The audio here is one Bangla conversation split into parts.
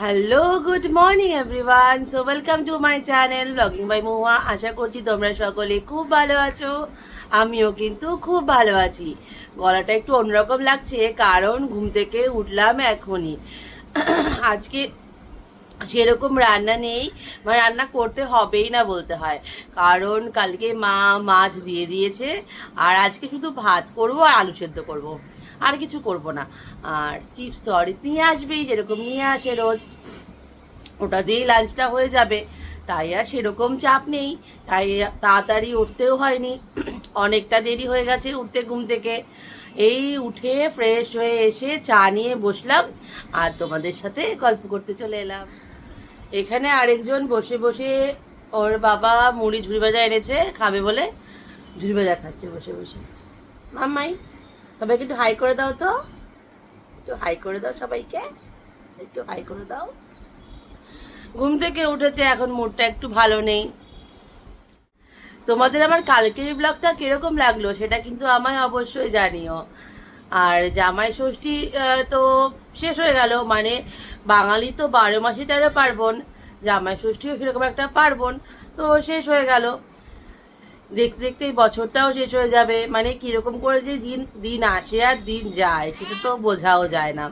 Hello, good morning everyone. So welcome to my channel blogging by Mahua. আশা করছি তোমরা সকলে খুব ভালো আছো। আমিও কিন্তু খুব ভালো আছি। গলাটা একটু অন্যরকম লাগছে কারণ ঘুম থেকে উঠলাম এখনই। আজকে সেরকম রান্না নেই, মানে রান্না করতে হবেই না বলতে হয়, কারণ কালকে মা মাছ দিয়ে দিয়েছে। আর আজকে শুধু ভাত করব আর আলু সেদ্ধ করব, আর কিছু করব না। আর চিপস তো অরিত নিয়ে আসবেই, যেরকম নিয়ে আসে রোজ, ওটা দিয়েই লাঞ্চটা হয়ে যাবে। তাই আর সেরকম চাপ নেই। তাই তাড়াতাড়ি উঠতেও হয়নি, অনেকটা দেরি হয়ে গেছে উঠতে ঘুম থেকে। এই উঠে ফ্রেশ হয়ে এসে চা নিয়ে বসলাম আর তোমাদের সাথে গল্প করতে চলে এলাম। এখানে আরেকজন বসে বসে ওর বাবা মুড়ি ঝুড়ি ভাজা এনেছে খাবে বলে ঝুড়ি ভাজা খাচ্ছে বসে বসে। মাম্মাই, সবাইকে একটু হাই করে দাও তো, একটু হাই করে দাও সবাইকে, একটু হাই করে দাও। ঘুম থেকে উঠেছে, এখন মুডটা একটু ভালো নেই। তোমাদের আমার কালকের ব্লগটা কিরকম লাগলো সেটা কিন্তু আমায় অবশ্যই জানিও। আর জামাই ষষ্ঠী তো শেষ হয়ে গেল, মানে বাঙালি তো 12 মাসে 13 পার্বণ, জামাই ষষ্ঠীও সেরকম একটা পার্বণ, তো শেষ হয়ে গেল। দেখতে দেখতে এই বছরটাও শেষ হয়ে যাবে, মানে কিরকম করে যে দিন দিন আসে আর দিন যায় সেটা তো বোঝাও যায় না।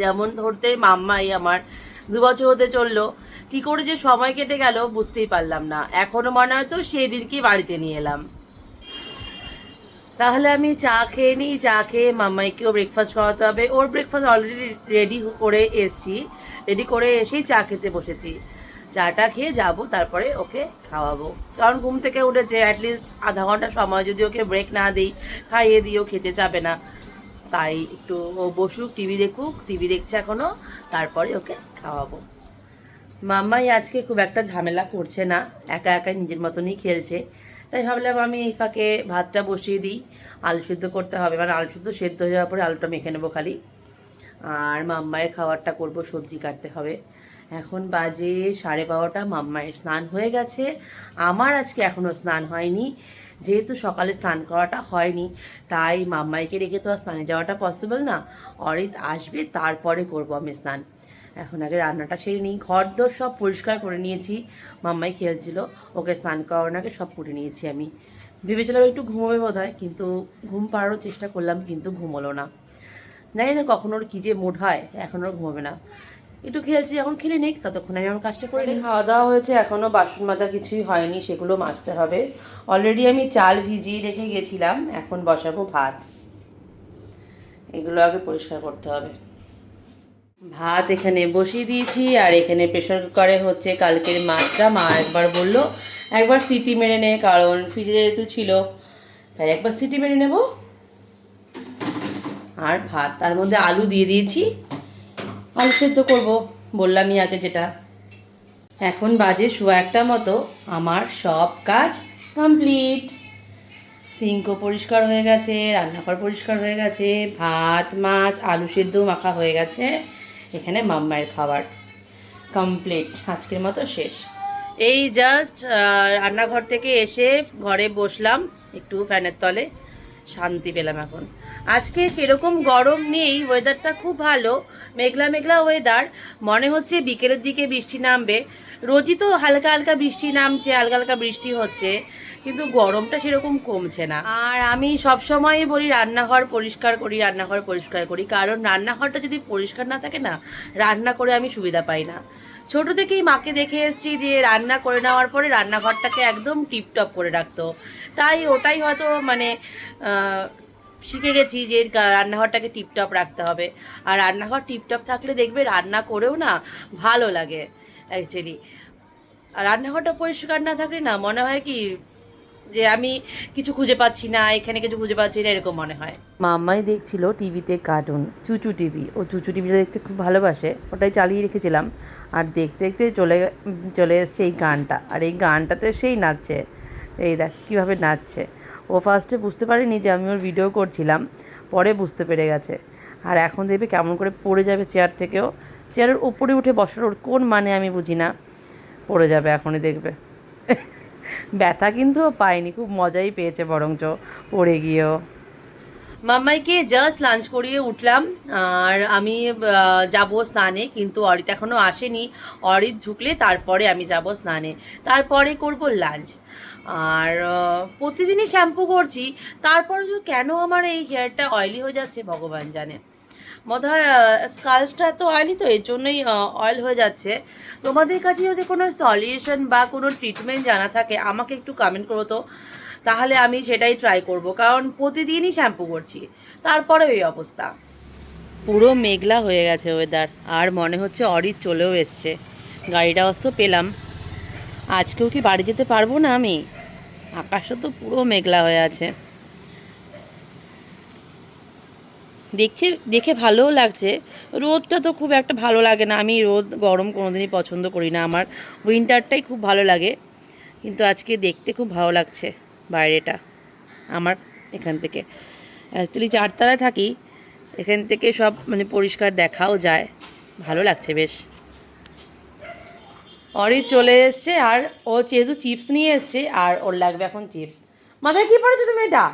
যেমন ধরতে মাম্মাই আমার 2 বছর হতে চললো, কি করে যে সময় কেটে গেল বুঝতেই পারলাম না। এখনো মনে হয় তো সেই দিনকে বাড়িতে নিয়ে এলাম। তাহলে আমি চা খেয়ে নিই, চা খেয়ে মাম্মাইকেও ব্রেকফাস্ট খাওয়াতে হবে। ওর ব্রেকফাস্ট অলরেডি রেডি করে এসছি, রেডি করে এসেই চা খেতে বসেছি। চাটা খেয়ে যাব, তারপরে ওকে খাওয়াবো। কারণ ঘুম থেকে উঠেছে, অ্যাটলিস্ট আধা ঘন্টা সময় যদি ওকে ব্রেক না দিই, খাইয়ে দিই, ও খেতে যাবে না। তাই একটু ও বসুক, টিভি দেখুক, টিভি দেখছে এখনো, তারপরে ওকে খাওয়াবো। মাম্মাই আজকে খুব একটা ঝামেলা করছে না, একা একা নিজের মতনই খেলছে। তাই ভাবলাম আমি এই ফাঁকে ভাতটা বসিয়ে দিই। আলু সিদ্ধ করতে হবে, মানে আলু সিদ্ধ সেদ্ধ হয়ে যাওয়ার পরে আলুটা মেখে নেবো খালি। আর মাম্মায়ের খাবারটা করব, সবজি কাটতে হবে। এখন বাজে 12:30, মাম্মায়ের স্নান হয়ে গেছে, আমার আজকে এখনও স্নান হয়নি। যেহেতু সকালে স্নান করাটা হয়নি, তাই মাম্মাইকে রেখে তো আর স্নানে যাওয়াটা পসিবল না। অরিত আসবে তারপরে করব আমি স্নান। এখন আগে রান্নাটা সেরে নিই। ঘর দোর সব পরিষ্কার করে নিয়েছি, মাম্মাই খেলছিল, ওকে স্নান করানোর আগে সব করে নিয়েছি আমি। ভেবেছিলাম একটু ঘুমোবে বোধ হয়, কিন্তু ঘুম পাড়ারও চেষ্টা করলাম, কিন্তু ঘুমোলো না। জানি না কখন ওর কী যে মুড হয়, এখন ওর ঘুমোবে না। একটু খেলছি, এখন খেলে নিক, ততক্ষণ আমি আমার কাজটা করে নিই। খাওয়া দাওয়া হয়েছে, এখনও বাসন মাজা কিছুই হয়নি, সেগুলো মাজতে হবে। অলরেডি আমি চাল ভিজিয়ে রেখে গেছিলাম, এখন বসাবো ভাত। এগুলো আগে পরিষ্কার করতে হবে। ভাত এখানে বসিয়ে দিয়েছি, আর এখানে প্রেশার কুকারে হচ্ছে কালকের মাছটা। মা একবার বলল একবার সিটি মেরে নে, কারণ ফ্রিজে যেহেতু ছিল, তাই একবার সিটি মেরে নেব। আর ভাত, তার মধ্যে আলু দিয়ে দিয়েছি, আলু সেদ্ধ করবো, বললামই আগে যেটা। এখন বাজে 1:15 মতো, আমার সব কাজ কমপ্লিট। সিঙ্কও পরিষ্কার হয়ে গেছে, রান্নাঘর পরিষ্কার হয়ে গেছে, ভাত মাছ আলু সেদ্ধ মাখা হয়ে গেছে। এখানে মাম্মায়ের খাবার কমপ্লিট, আজকের মতো শেষ। এই জাস্ট রান্নাঘর থেকে এসে ঘরে বসলাম একটু ফ্যানের তলে, শান্তি পেলাম এখন। আজকে সেরকম গরম নেই, ওয়েদারটা খুব ভালো, মেঘলা মেঘলা ওয়েদার। মনে হচ্ছে বিকেলের দিকে বৃষ্টি নামবে। রোজই তো হালকা হালকা বৃষ্টি নামছে, হালকা হালকা বৃষ্টি হচ্ছে, কিন্তু গরমটা সেরকম কমছে না। আর আমি সবসময়ই বলি রান্নাঘর পরিষ্কার করি, রান্নাঘর পরিষ্কার করি, কারণ রান্নাঘরটা যদি পরিষ্কার না থাকে না, রান্না করে আমি সুবিধা পাই না। ছোট থেকেই মাকে দেখে এসেছি যে রান্না করে নেওয়ার পরে রান্নাঘরটাকে একদম টিপটপ করে রাখতো, তাই ওটাই হয়তো মানে শিখে গেছি যে রান্নাঘরটাকে টিপটপ রাখতে হবে। আর রান্নাঘর টিপটপ থাকলে দেখবে রান্না করেও না ভালো লাগে অ্যাকচুয়ালি। আর রান্নাঘরটা পরিষ্কার না থাকলে না মনে হয় কি যে আমি কিছু খুঁজে পাচ্ছি না, এখানে কিছু খুঁজে পাচ্ছি না, এরকম মনে হয়। মাম্মাই দেখছিল টিভিতে কার্টুন, চুচু টিভি, ও চুচু টিভিটা দেখতে খুব ভালোবাসে, ওটাই চালিয়ে রেখেছিলাম। আর দেখতে দেখতে চলে এসছে এই গানটা, আর এই গানটাতে সেই নাচছে। এই দেখ কীভাবে নাচছে। ও ফার্স্টে বুঝতে পারেনি যে আমি ওর ভিডিও করছিলাম, পরে বুঝতে পেরে গেছে। আর এখন দেখবে কেমন করে পড়ে যাবে চেয়ার থেকেও, চেয়ারের উপরে উঠে বসার ওর কোন মানে আমি বুঝি না, পড়ে যাবে এখনই দেখবে। ব্যথা কিন্তু ও পায়নি, খুব মজাই পেয়েছে বরঞ্চ পড়ে গিয়েও। মাম্মাইকে জাস্ট লাঞ্চ করিয়ে উঠলাম, আর আমি যাব স্নানে, কিন্তু অরিত এখনও আসেনি। অরিত ঢুকলে তারপরে আমি যাব স্নানে, তারপরে করব লাঞ্চ। আর প্রতিদিনই শ্যাম্পু করছি, তারপরে কেন আমার এই হেয়ারটা অয়েলি হয়ে যাচ্ছে ভগবান জানে। মনে হয় স্কাল্পটা এত অয়েলি, তো এর জন্যই অয়েল হয়ে যাচ্ছে। তোমাদের কাছে যদি কোনো সলিউশন বা কোনো ট্রিটমেন্ট জানা থাকে আমাকে একটু কমেন্ট করো তো, তাহলে আমি সেটাই ট্রাই করব, কারণ প্রতিদিনই শ্যাম্পু করছি তারপরে এই অবস্থা। পুরো মেঘলা হয়ে গেছে ওয়েদার, আর মনে হচ্ছে অরিত চলেও এসছে। গাড়িটা অবস্থা পেলাম। আজকেও কি বাড়ি যেতে পারবো না আমি? আকাশও তো পুরো মেঘলা হয়ে আছে। দেখে ভালোও লাগছে। রোদটা তো খুব একটা ভালো লাগে না, আমি রোদ গরম কোনোদিনই পছন্দ করি না, আমার উইন্টারটাই খুব ভালো লাগে। কিন্তু আজকে দেখতে খুব ভালো লাগছে বাইরেটা আমার। এখান থেকে অ্যাকচুয়ালি 4 তলায় থাকি, এখান থেকে সব মানে পরিষ্কার দেখাও যায়, ভালো লাগছে বেশ। অরিত চলে এসছে, আর ও যেহেতু চিপস নিয়ে এসছে আর ওর লাগবে এখন চিপস। মাথায় কী পড়েছো তুমি এটা?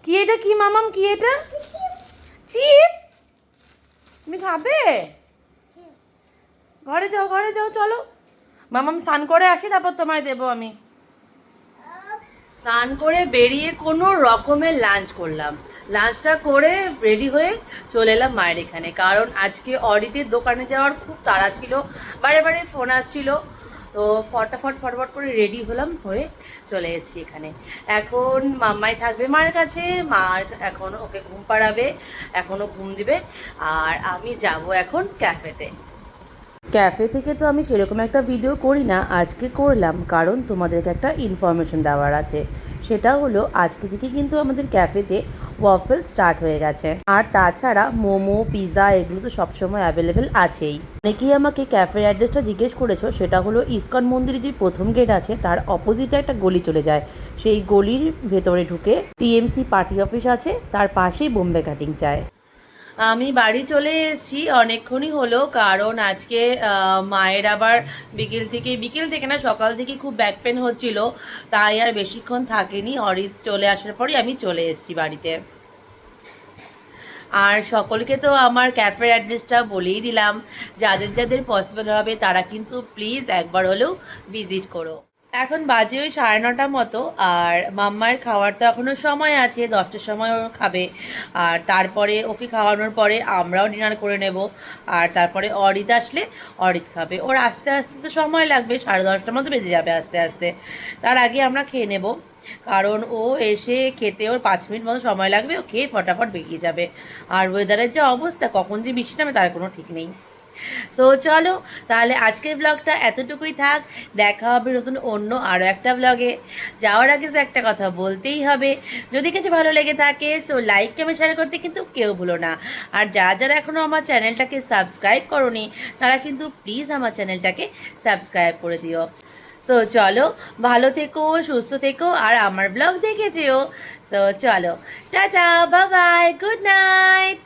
কি এটা? কি মামাম, কি এটা? চিপ? তুমি খাবে? ঘরে যাও, ঘরে যাও, চলো। মামাম স্নান করে আসি, তারপর তোমায় দেবো আমি। স্নান করে বেরিয়ে কোনো রকমের লাঞ্চ করলাম। লাঞ্চটা করে রেডি হয়ে চলে এলাম মায়ের এখানে, কারণ আজকে অরিতের দোকানে যাওয়ার খুব তাড়া ছিল, বারে বারে ফোন আসছিল। তো ফটাফট করে রেডি হলাম, হয়ে চলে এসেছি এখানে। এখন মাম্মাই থাকবে মায়ের কাছে, মার এখন ওকে ঘুম পাড়াবে, এখনও ঘুম দিবে। আর আমি যাব এখন ক্যাফেতে। ক্যাফে থেকে তো আমি সেরকম একটা ভিডিও করি না, আজকে করলাম কারণ তোমাদেরকে একটা ইনফরমেশন দেওয়ার আছে। সেটা হলো আজকে থেকে কিন্তু আমাদের ক্যাফেতে ওয়াফেল স্টার্ট হয়ে গেছে, আর তাছাড়া মোমো, পিৎজা এগুলো তো সবসময় অ্যাভেলেবেল আছেই। অনেকেই আমাকে ক্যাফের অ্যাড্রেসটা জিজ্ঞেস করেছো, সেটা হলো ইসকন মন্দিরের যে প্রথম গেট আছে তার অপোজিটে একটা গলি চলে যায়, সেই গলির ভেতরে ঢুকে টিএমসি পার্টি অফিস আছে, তার পাশেই বোম্বে কাটিং চায়। আমি বাড়ি চলে এসেছি অনেকক্ষণই হলো, কারণ আজকে মায়ের আবার বিকেল থেকে না, সকাল থেকে খুব ব্যাক পেন হচ্ছিল, তাই আর বেশিক্ষণ থাকেনি। অরিত চলে আসার পরই আমি চলে এসেছি বাড়িতে। আর সকলকে তো আমার ক্যাফের অ্যাড্রেসটা বলেই দিলাম, যাদের যাদের পসিবল হবে তারা কিন্তু প্লিজ একবার হলেও ভিজিট করো। এখন বাজে ওই 9:30 মতো, আর মাম্মার খাওয়ার তো এখনও সময় আছে, 10টার সময় ও খাবে। আর তারপরে ওকে খাওয়ানোর পরে আমরাও ডিনার করে নেব, আর তারপরে অরিত আসলে অরিত খাবে। ওর আস্তে আস্তে তো সময় লাগবে, 10:30 মতো বেজে যাবে আস্তে আস্তে। তার আগে আমরা খেয়ে নেব, কারণ ও এসে খেতে ওর 5 মিনিট মতো সময় লাগবে, ও খেয়ে ফটাফট বেরিয়ে যাবে। আর ওয়েদারের যে অবস্থা, কখন যে বৃষ্টি নামে তার কোনো ঠিক নেই। সো চলো তাহলে আজকের ব্লগটা এতটুকুই থাক, দেখা হবে নতুন অন্য আরও একটা ব্লগে। যাওয়ার আগে তো একটা কথা বলতেই হবে, যদি কিছু ভালো লেগে থাকে সো লাইক কমেন্ট শেয়ার করতে কিন্তু কেউ ভুলো না। আর যারা যারা এখনও আমার চ্যানেলটাকে সাবস্ক্রাইব করোনি তারা কিন্তু প্লিজ আমার চ্যানেলটাকে সাবস্ক্রাইব করে দিও। সো চলো, ভালো থেকো, সুস্থ থেকো, আর আমার ব্লগ দেখে যেও। সো চলো, tata, bye bye, good night.